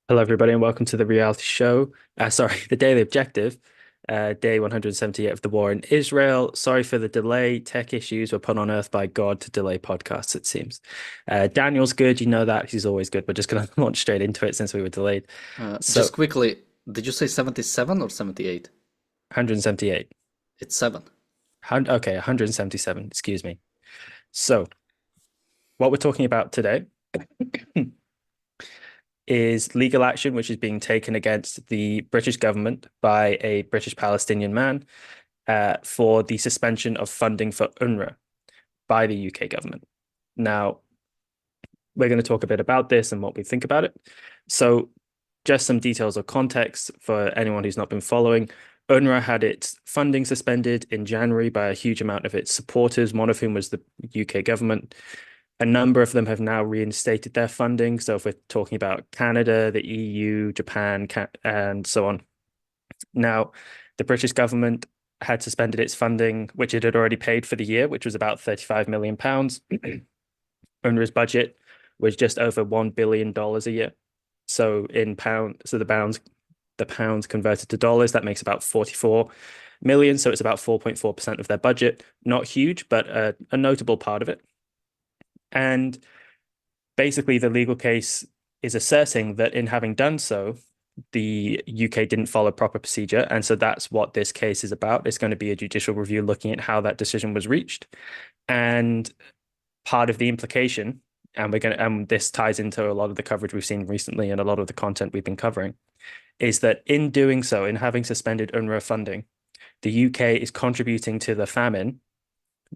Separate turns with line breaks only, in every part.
Hello, everybody, and welcome to the reality show. The Daily Objective, day 178 of the war in Israel. Sorry for the delay. Tech issues were put on earth by God to delay podcasts, it seems. Daniel's good. You know that. He's always good. We're just going to launch straight into it since we were delayed. So,
Just quickly, did you say 77 or 78?
178.
It's 7.
Okay, 177. Excuse me. So, what we're talking about today is legal action which is being taken against the British government by a British-Palestinian man for the suspension of funding for UNRWA by the UK government. Now, we're going to talk a bit about this and what we think about it. So, just some details of context for anyone who's not been following. UNRWA had its funding suspended in January by a huge amount of its supporters, one of whom was the UK government. A number of them have now reinstated their funding. So, if we're talking about Canada, the EU, Japan, and so on. Now, the British government had suspended its funding, which it had already paid for the year, which was about £35 million. UNRWA's budget was just over $1 billion a year. So the pounds converted to dollars, that makes about 44 million. So it's about 4.4% of their budget. Not huge, but a notable part of it. And basically, the legal case is asserting that in having done so, the UK didn't follow proper procedure. And so that's what this case is about. It's going to be a judicial review looking at how that decision was reached. And part of the implication, and this ties into a lot of the coverage we've seen recently and a lot of the content we've been covering, is that in doing so, in having suspended UNRWA funding, the UK is contributing to the famine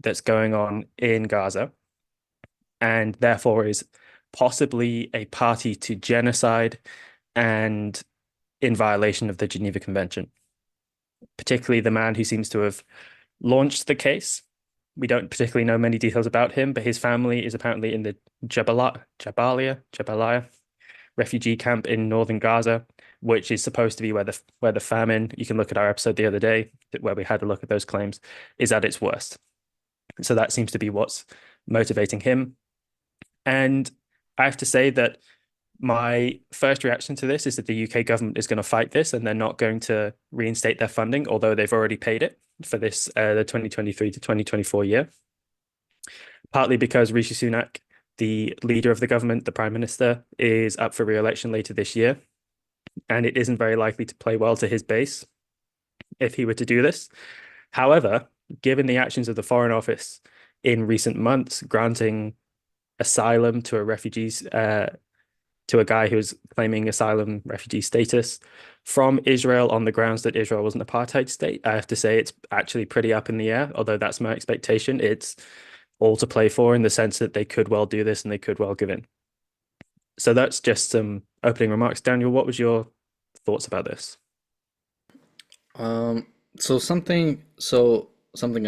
that's going on in Gaza, and therefore is possibly a party to genocide and in violation of the Geneva Convention. Particularly the man who seems to have launched the case. We don't particularly know many details about him, but his family is apparently in the Jabalia refugee camp in northern Gaza, which is supposed to be where the famine, you can look at our episode the other day where we had a look at those claims, is at its worst. So that seems to be what's motivating him. And I have to say that my first reaction to this is that the UK government is going to fight this and they're not going to reinstate their funding, although they've already paid it for this the 2023 to 2024 year. Partly because Rishi Sunak, the leader of the government, the prime minister, is up for re-election later this year, and it isn't very likely to play well to his base if he were to do this. However, given the actions of the Foreign Office in recent months, granting asylum to a guy who's claiming asylum refugee status from Israel on the grounds that Israel was an apartheid state, I have to say it's actually pretty up in the air, although that's my expectation. It's all to play for in the sense that they could well do this and they could well give in. So that's just some opening remarks. Daniel, what was your thoughts about this?
Um, so something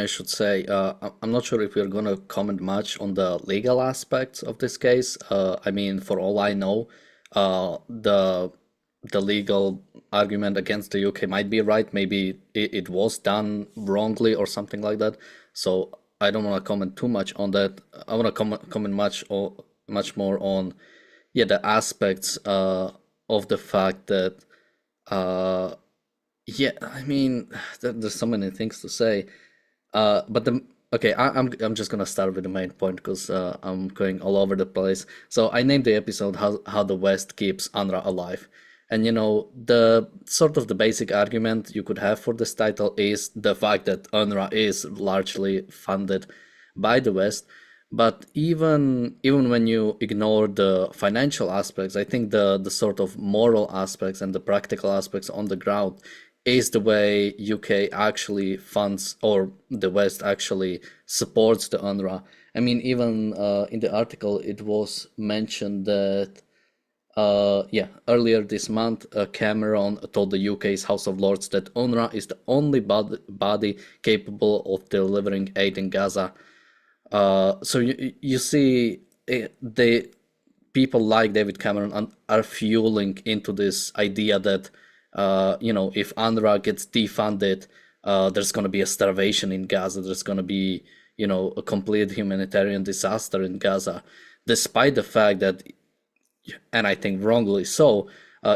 I should say. I'm not sure if we're gonna comment much on the legal aspects of this case. I mean, for all I know, the legal argument against the UK might be right. Maybe it was done wrongly or something like that. So I don't want to comment too much on that. I want to comment much more on the aspects of the fact that uh, I mean, there's so many things to say. But the okay, I'm just gonna start with the main point because I'm going all over the place. So I named the episode "How the West Keeps UNRWA Alive," and the sort of the basic argument you could have for this title is the fact that UNRWA is largely funded by the West. But even when you ignore the financial aspects, I think the sort of moral aspects and the practical aspects on the ground is the way UK actually funds or the West actually supports the UNRWA. I mean, even in the article, it was mentioned that earlier this month, Cameron told the UK's House of Lords that UNRWA is the only body capable of delivering aid in Gaza. So you see, they people like David Cameron are fueling into this idea that if UNRWA gets defunded, there's going to be a starvation in Gaza. There's going to be a complete humanitarian disaster in Gaza, despite the fact that, and I think wrongly so,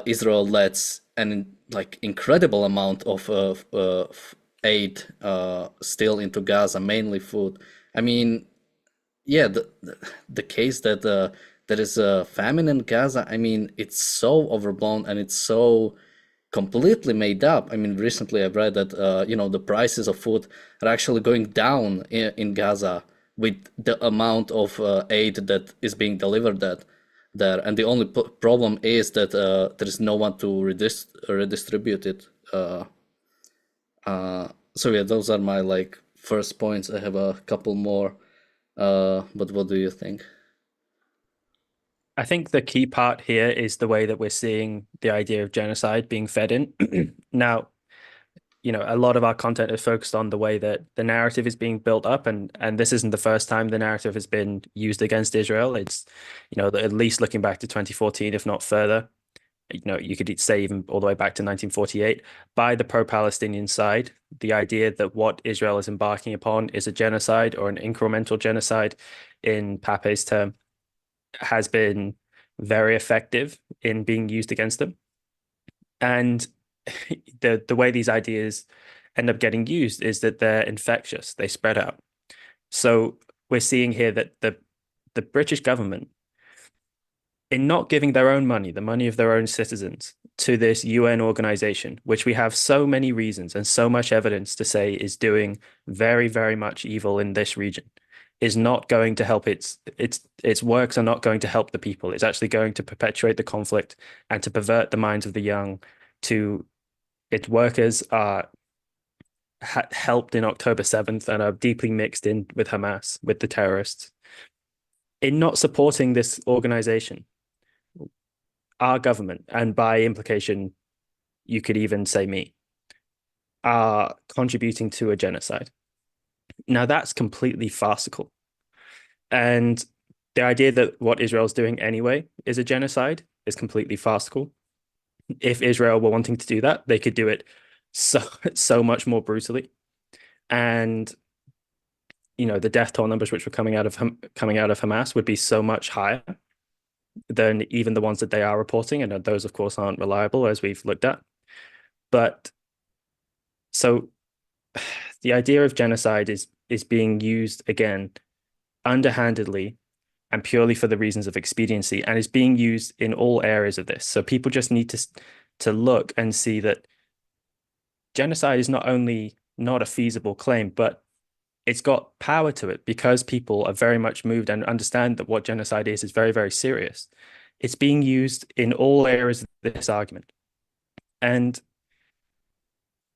Israel lets an like incredible amount of aid still into Gaza, mainly food. I mean, yeah, the case that there is a famine in Gaza, I mean, it's so overblown and it's so completely made up. I mean, recently I've read that the prices of food are actually going down in Gaza with the amount of aid that is being delivered there, and the only problem is that there is no one to redistribute it. So yeah, those are my like first points. I have a couple more, but what do you think?
I think the key part here is the way that we're seeing the idea of genocide being fed in. Now, a lot of our content is focused on the way that the narrative is being built up, and this isn't the first time the narrative has been used against Israel. It's, at least looking back to 2014, if not further. You could say even all the way back to 1948, by the pro-Palestinian side, the idea that what Israel is embarking upon is a genocide or an incremental genocide, in Pape's term, has been very effective in being used against them. And the way these ideas end up getting used is that they're infectious, they spread out. So we're seeing here that the British government, in not giving their own money, the money of their own citizens, to this UN organization, which we have so many reasons and so much evidence to say is doing very, very much evil in this region, is not going to help its works are not going to help the people. It's actually going to perpetuate the conflict and to pervert the minds of the young. To its workers are helped in October 7th and are deeply mixed in with Hamas, with the terrorists. In not supporting this organization, our government, and by implication, you could even say me, are contributing to a genocide. Now, that's completely farcical. And the idea that what Israel's doing anyway is a genocide is completely farcical. If Israel were wanting to do that, they could do it so much more brutally. And the death toll numbers which were coming out of Hamas would be so much higher than even the ones that they are reporting, and those, of course, aren't reliable, as we've looked at. But so the idea of genocide is being used again underhandedly and purely for the reasons of expediency, and is being used in all areas of this. So people just need to look and see that genocide is not only not a feasible claim, but it's got power to it because people are very much moved and understand that what genocide is very, very serious. It's being used in all areas of this argument. And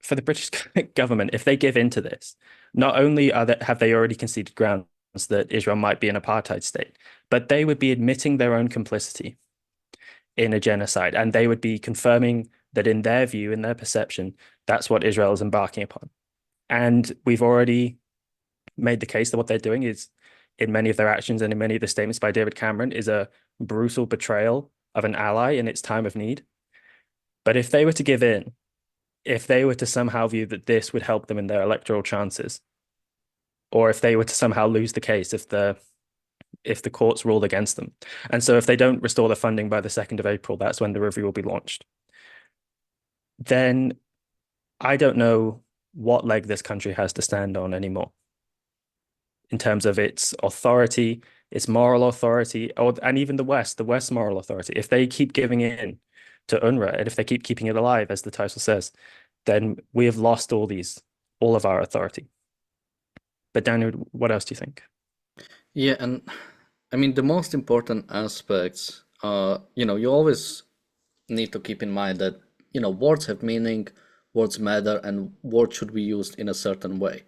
for the British government, if they give into this, not only have they already conceded grounds that Israel might be an apartheid state, but they would be admitting their own complicity in a genocide, and they would be confirming that in their view, in their perception, that's what Israel is embarking upon. And we've already made the case that what they're doing is, in many of their actions and in many of the statements by David Cameron, is a brutal betrayal of an ally in its time of need. But if they were to give in, if they were to somehow view that this would help them in their electoral chances, or if they were to somehow lose the case, if the courts ruled against them, and so if they don't restore the funding by the 2nd of April, that's when the review will be launched, then I don't know what leg this country has to stand on anymore in terms of its authority, its moral authority, and even the West's moral authority. If they keep giving in to UNRWA, and if they keep keeping it alive, as the title says, then we have lost all of our authority. But Daniel, what else do you think?
Yeah, and I mean the most important aspects, you always need to keep in mind that, words have meaning, words matter, and words should be used in a certain way.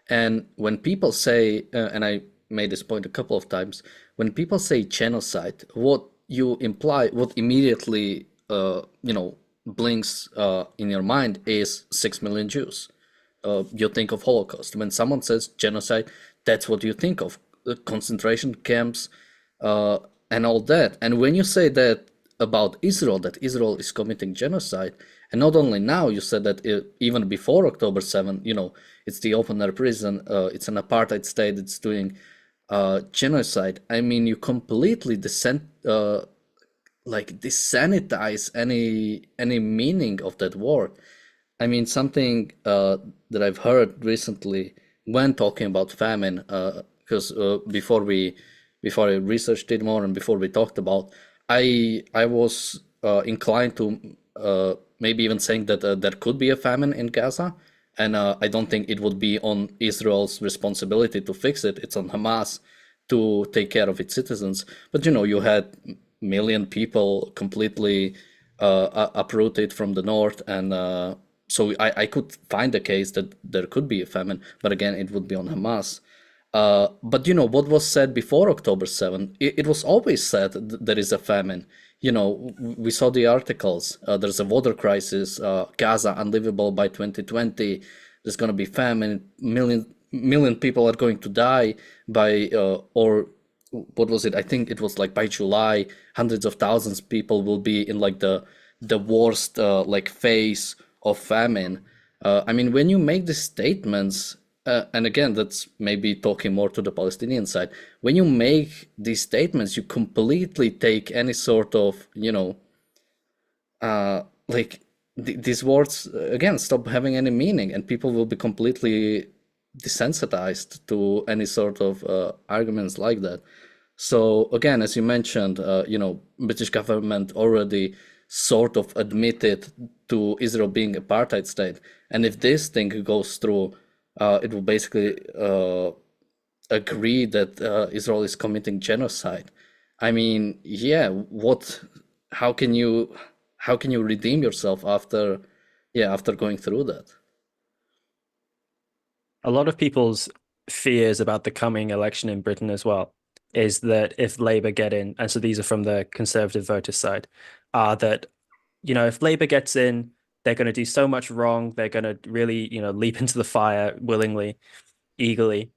And when people say, and I made this point a couple of times, when people say genocide, what you imply, what immediately, blinks in your mind is 6 million Jews. You think of Holocaust. When someone says genocide, that's what you think of, concentration camps, and all that. And when you say that about Israel, that Israel is committing genocide, and not only now, you said that even before October 7, it's the open air prison, it's an apartheid state, it's doing genocide. I mean, you completely like desanitize any meaning of that word. I mean, something that I've heard recently when talking about famine, because before I researched it more and before we talked about, I was inclined to maybe even saying that there could be a famine in Gaza, and I don't think it would be on Israel's responsibility to fix it. It's on Hamas to take care of its citizens. But you know, you had million people completely uprooted from the north, and so I could find a case that there could be a famine, but again, it would be on Hamas. But you know what was said before October 7th? It was always said there is a famine. You know, we saw the articles. There's a water crisis. Gaza unlivable by 2020. There's going to be famine. Million people are going to die by or what was it? I think it was like by July, hundreds of thousands of people will be in like the worst like phase of famine. I mean, when you make these statements, and again, that's maybe talking more to the Palestinian side. When you make these statements, you completely take any sort of, you know, like these words again stop having any meaning, and people will be completely desensitized to any sort of arguments like that. So again, as you mentioned, you know, British government already sort of admitted to Israel being apartheid state, and if this thing goes through, it will basically agree that Israel is committing genocide. I mean, yeah, what? How can you how can you redeem yourself after, yeah, after going through that?
A lot of people's fears about the coming election in Britain as well is that if Labour get in, and so these are from the Conservative voters' side, are that, you know, if Labour gets in, they're going to do so much wrong. They're going to really, you know, leap into the fire willingly, eagerly,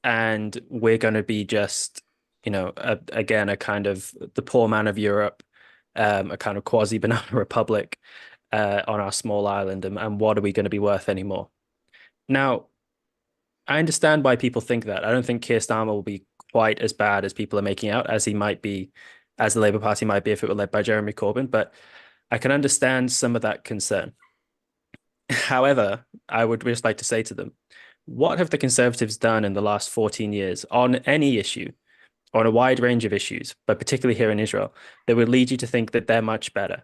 and we're going to be just, you know, again, a kind of the poor man of Europe, a kind of quasi banana republic on our small island, and what are we going to be worth anymore? Now, I understand why people think that. I don't think Keir Starmer will be quite as bad as people are making out, as he might be, as the Labour Party might be if it were led by Jeremy Corbyn, but I can understand some of that concern. However, I would just like to say to them, what have the Conservatives done in the last 14 years on any issue, on a wide range of issues, but particularly here in Israel, that would lead you to think that they're much better,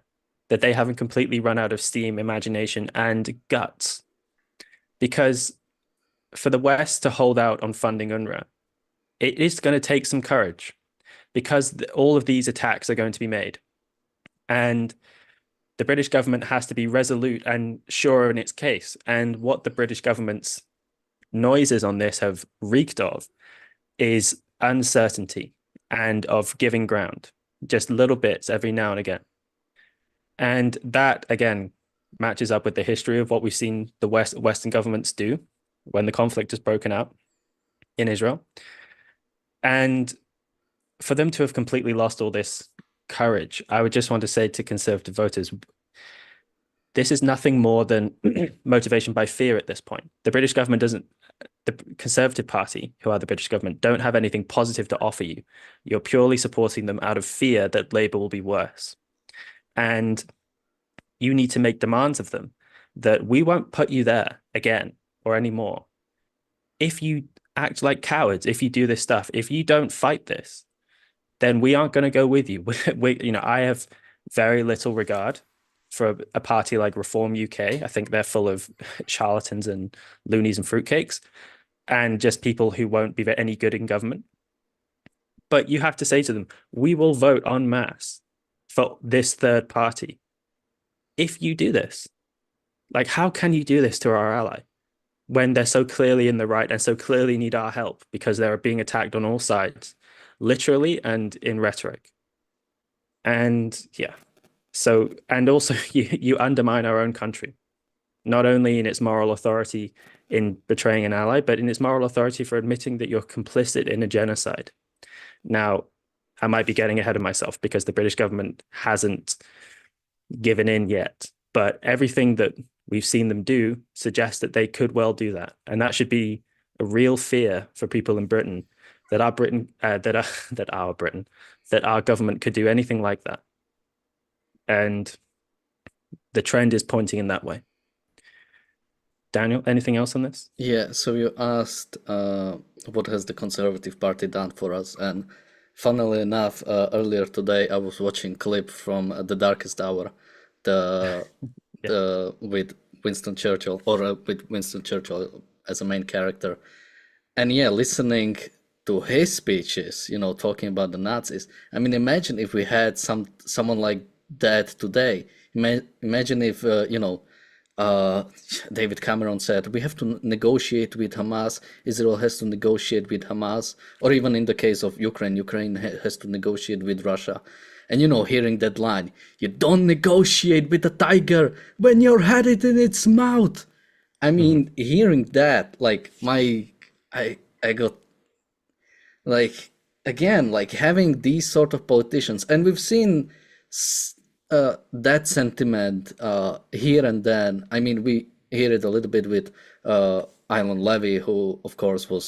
that they haven't completely run out of steam, imagination, and guts? Because for the West to hold out on funding UNRWA, it is going to take some courage because all of these attacks are going to be made. And the British government has to be resolute and sure in its case. And what the British government's noises on this have reeked of is uncertainty and of giving ground, just little bits every now and again. And that, again, matches up with the history of what we've seen the Western governments do when the conflict has broken out in Israel. And for them to have completely lost all this courage, I would just want to say to Conservative voters, this is nothing more than motivation by fear at this point. The British government doesn't, the Conservative Party, who are the British government, don't have anything positive to offer you. You're purely supporting them out of fear that Labour will be worse. And you need to make demands of them that we won't put you there again or anymore. If you act like cowards, if you do this stuff, if you don't fight this, then we aren't going to go with you. You know, I have very little regard for a party like Reform UK. I think they're full of charlatans and loonies and fruitcakes and just people who won't be any good in government. But you have to say to them, we will vote en masse for this third party if you do this. Like, how can you do this to our ally when they're so clearly in the right and so clearly need our help because they're being attacked on all sides, literally and in rhetoric? And yeah, so, and also you undermine our own country, not only in its moral authority in betraying an ally, but in its moral authority for admitting that you're complicit in a genocide. Now, I might be getting ahead of myself because the British government hasn't given in yet, but everything that we've seen them do suggests that they could well do that. And that should be a real fear for people in Britain that our Britain, that our Britain, that our government could do anything like that. And the trend is pointing in that way. Daniel, anything else on this?
Yeah, so you asked what has the Conservative Party done for us, and funnily enough, earlier today I was watching clip from The Darkest Hour, the
Yeah.
the with Winston Churchill, or with Winston Churchill as a main character, and yeah, listening to his speeches, talking about the Nazis. I mean, imagine if we had someone like that today. Imagine if uh, David Cameron said we have to negotiate with Hamas. Israel has to negotiate with Hamas, or even in the case of Ukraine, Ukraine has to negotiate with Russia. And hearing that line, you don't negotiate with a tiger when you're had it in its mouth. I
Mhm.
mean, hearing that, like I got like again like having these sort of politicians, and we've seen that sentiment here and then. I mean, we hear it a little bit with Ilan Levy, who of course was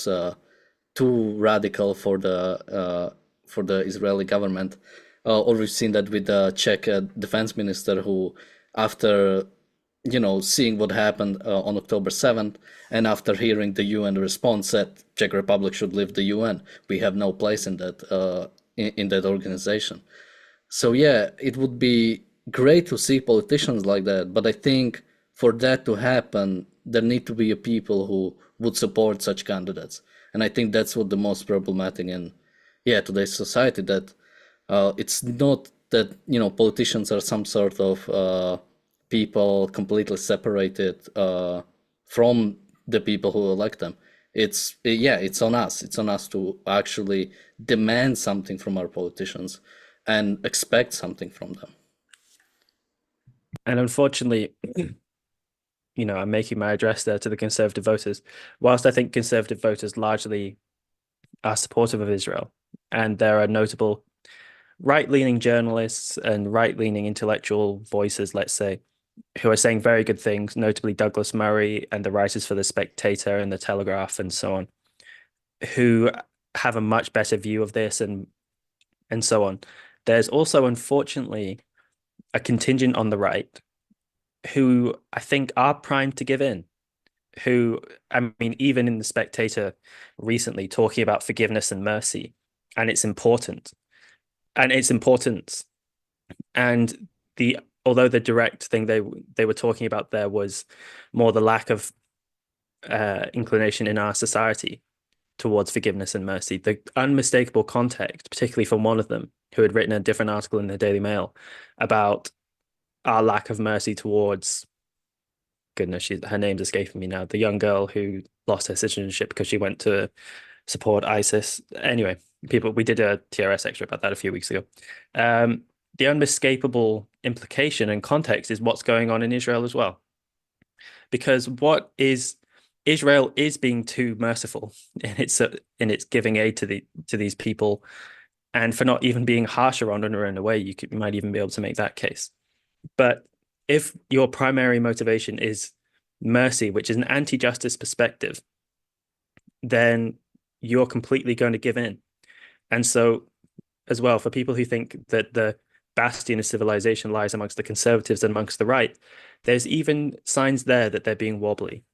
too radical for the Israeli government, or we've seen that with the Czech defense minister, who after seeing what happened on October 7th, and after hearing the UN response, said Czech Republic should leave the UN. We have no place in that in that organization. So yeah, it would be great to see politicians like that, but I think for that to happen, there need to be a people who would support such candidates, and I think that's what the most problematic in today's society, that it's not that politicians are some sort of people completely separated from the people who elect them. It's on us. It's on us to actually demand something from our politicians and expect something from them.
And unfortunately, I'm making my address there to the conservative voters. Whilst I think conservative voters largely are supportive of Israel, and there are notable right-leaning journalists and right-leaning intellectual voices, let's say, who are saying very good things, notably Douglas Murray and the writers for The Spectator and The Telegraph and so on, who have a much better view of this and so on. There's also, unfortunately, a contingent on the right who I think are primed to give in. Who, I mean, even in The Spectator recently, talking about forgiveness and mercy and its important and its importance. And although the direct thing they were talking about there was more the lack of inclination in our society towards forgiveness and mercy, the unmistakable context, particularly from one of them who had written a different article in the Daily Mail about our lack of mercy towards, goodness, her name's escaping me now, the young girl who lost her citizenship because she went to support ISIS. Anyway, we did a TRS extra about that a few weeks ago. The unmistakable implication and context is what's going on in Israel as well. Because Israel is being too merciful in its giving aid to these people, and for not even being harsher on UNRWA in a way, you might even be able to make that case. But if your primary motivation is mercy, which is an anti-justice perspective, then you're completely going to give in. And so, as well, for people who think that the bastion of civilization lies amongst the conservatives and amongst the right, there's even signs there that they're being wobbly.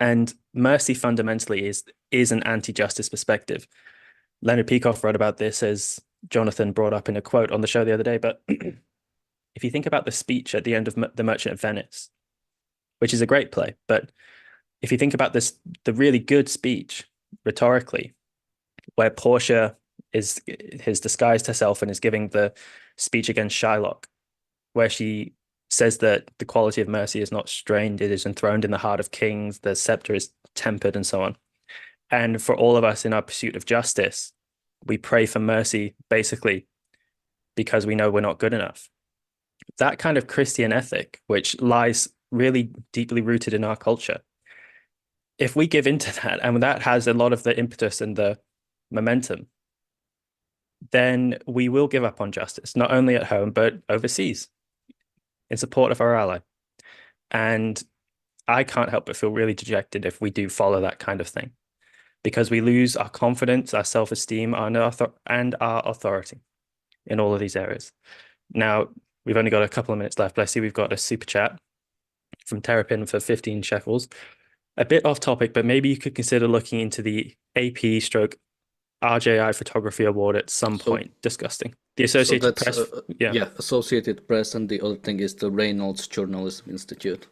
And mercy fundamentally is an anti-justice perspective. Leonard Peikoff wrote about this, as Jonathan brought up in a quote on the show the other day. But if you think about the speech at the end of The Merchant of Venice, which is a great play, but if you think about the really good speech rhetorically, where Portia has disguised herself and is giving the speech against Shylock, where she says that the quality of mercy is not strained, it is enthroned in the heart of kings, the scepter is tempered, and so on. And for all of us in our pursuit of justice, we pray for mercy basically because we know we're not good enough. That kind of Christian ethic, which lies really deeply rooted in our culture, if we give into that, and that has a lot of the impetus and the momentum, then we will give up on justice, not only at home, but overseas in support of our ally. And I can't help but feel really dejected if we do follow that kind of thing, because we lose our confidence, our self-esteem, and our authority in all of these areas. Now, We've only got a couple of minutes left, but I see we've got a super chat from Terrapin for 15 shekels. A bit off topic, but maybe you could consider looking into the AP stroke RJI Photography Award at some
So
point. Disgusting. The
so
Associated
that's
Press, yeah.
yeah, Associated Press, and the other thing is the Reynolds Journalism Institute.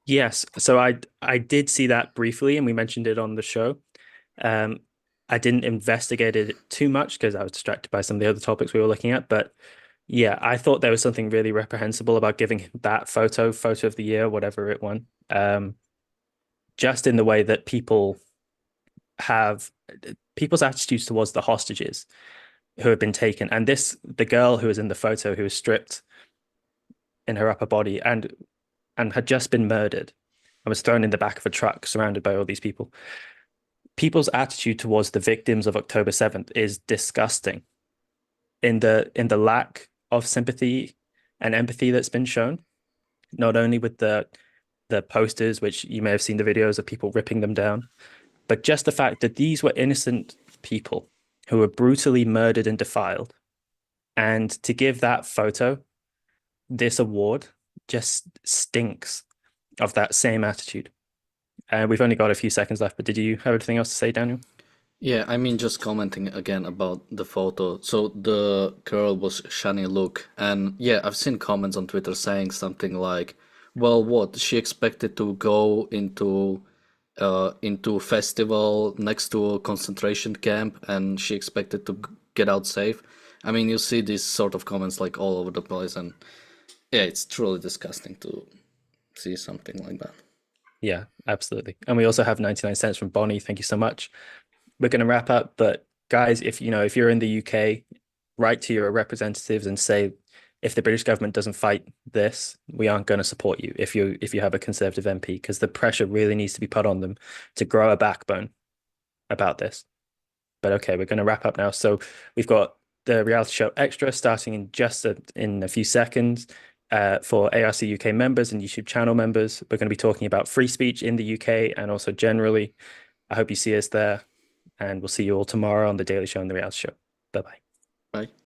Yes. So I did see that briefly, and we mentioned it on the show. Um, I didn't investigate it too much because I was distracted by some of the other topics we were looking at. But yeah, I thought there was something really reprehensible about giving that photo of the year, whatever it won. Just in the way that have people's attitudes towards the hostages who have been taken. And the girl who was in the photo who was stripped in her upper body and had just been murdered and was thrown in the back of a truck surrounded by all these people. People's attitude towards the victims of October 7th is disgusting in the lack of sympathy and empathy that's been shown, not only with the posters, which you may have seen the videos of people ripping them down, but just the fact that these were innocent people who were brutally murdered and defiled. And to give that photo this award just stinks of that same attitude. We've only got a few seconds left, but did you have anything else to say, Daniel?
Yeah, I mean, just commenting again about the photo. So the girl was Shani Look, and yeah, I've seen comments on Twitter saying something like, "Well, what? She expected to go into festival next to a concentration camp, and she expected to get out safe." I mean, you see these sort of comments like all over the place, and yeah, it's truly disgusting to see something like that.
Yeah, absolutely. And we also have 99 cents from Bonnie. Thank you so much. We're going to wrap up, but guys, if you're in the UK, write to your representatives and say if the British government doesn't fight this, we aren't going to support you if you have a Conservative MP, because the pressure really needs to be put on them to grow a backbone about this. But okay, we're going to wrap up now. So we've got the reality show extra starting in a few seconds. For ARC UK members and YouTube channel members, we're going to be talking about free speech in the UK and also generally. I hope you see us there, and we'll see you all tomorrow on the Daily Show and the Reality Show. Bye bye.
Right?